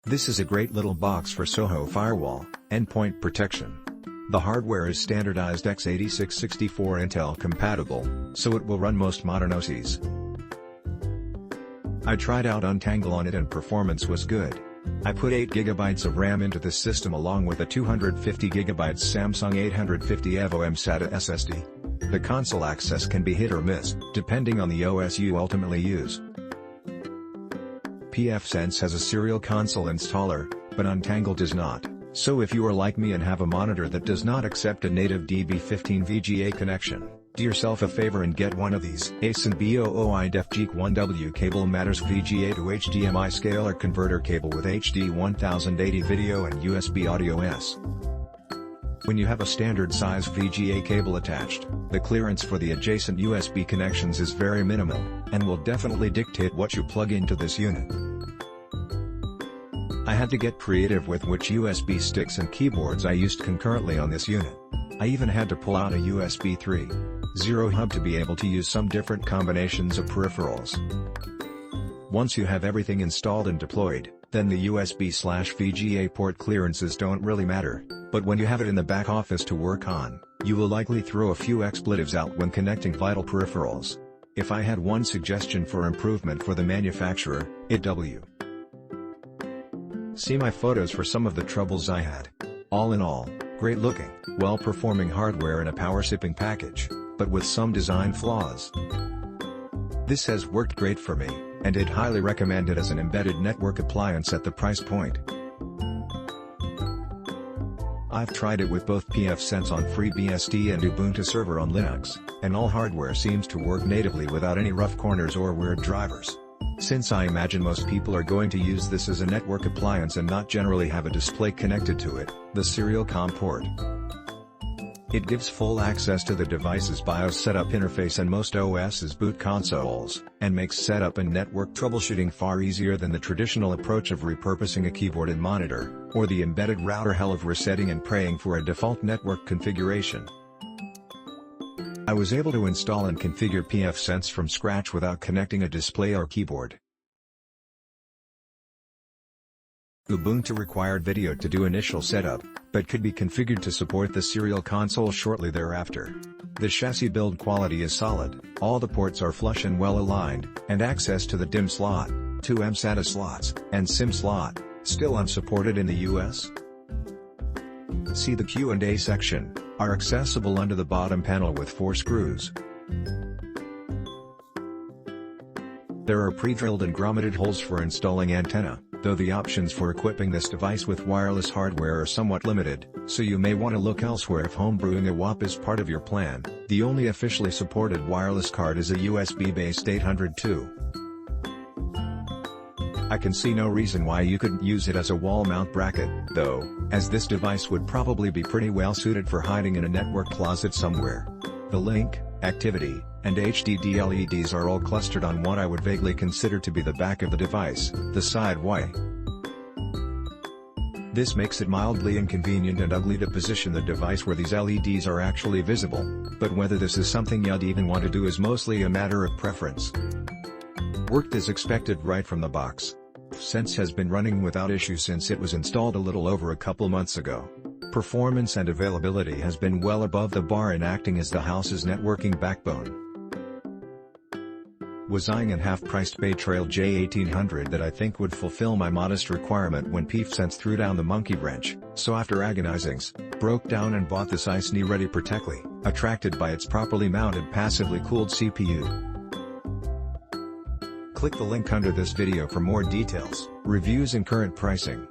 This is a great little box for Soho firewall, endpoint protection. The hardware is standardized x86-64 Intel compatible, so it will run most modern OSs. I tried out Untangle on it and performance was good. I put 8GB of RAM into this system along with a 250GB Samsung 850 EVO mSATA SSD. The console access can be hit or miss, depending on the OS you ultimately use. pfSense has a serial console installer, but Untangle does not, so if you are like me and have a monitor that does not accept a native DB15 VGA connection, do yourself a favor and get one of these. ACE and BOOI Def Geek 1W cable matters VGA to HDMI scalar converter cable with HD 1080 video and USB audio S. When you have a standard size VGA cable attached, the clearance for the adjacent USB connections is very minimal, and will definitely dictate what you plug into this unit. I had to get creative with which USB sticks and keyboards I used concurrently on this unit. I even had to pull out a USB 3.0 hub to be able to use some different combinations of peripherals. Once you have everything installed and deployed, then the USB/VGA port clearances don't really matter, but when you have it in the back office to work on, you will likely throw a few expletives out when connecting vital peripherals. If I had one suggestion for improvement for the manufacturer, it w. See my photos for some of the troubles I had. All in all, great looking, well-performing hardware in a power-sipping package, but with some design flaws. This has worked great for me, and I'd highly recommend it as an embedded network appliance at the price point. I've tried it with both pfSense on FreeBSD and Ubuntu Server on Linux, and all hardware seems to work natively without any rough corners or weird drivers. Since I imagine most people are going to use this as a network appliance and not generally have a display connected to it, the serial COM port. It gives full access to the device's BIOS setup interface and most OS's boot consoles, and makes setup and network troubleshooting far easier than the traditional approach of repurposing a keyboard and monitor, or the embedded router hell of resetting and praying for a default network configuration. I was able to install and configure pfSense from scratch without connecting a display or keyboard. Ubuntu required video to do initial setup, but could be configured to support the serial console shortly thereafter. The chassis build quality is solid, all the ports are flush and well aligned, and access to the DIMM slot, 2 mSATA slots, and SIM slot, still unsupported in the US. See the Q&A section, are accessible under the bottom panel with 4 screws. There are pre-drilled and grommeted holes for installing antenna, though the options for equipping this device with wireless hardware are somewhat limited, so you may want to look elsewhere if homebrewing a WAP is part of your plan. The only officially supported wireless card is a USB-based 802. I can see no reason why you couldn't use it as a wall mount bracket, though, as this device would probably be pretty well suited for hiding in a network closet somewhere. The link, activity, and HDD LEDs are all clustered on what I would vaguely consider to be the back of the device, the side Y. This makes it mildly inconvenient and ugly to position the device where these LEDs are actually visible, but whether this is something you'd even want to do is mostly a matter of preference. Worked as expected right from the box. pfSense has been running without issue since it was installed a little over a couple months ago. Performance and availability has been well above the bar in acting as the house's networking backbone. Was eyeing an half-priced Bay Trail J1800 that I think would fulfill my modest requirement when pfSense threw down the monkey wrench, so after agonizings, broke down and bought this ICE-ready Protectli, attracted by its properly mounted passively cooled CPU. Click the link under this video for more details, reviews and current pricing.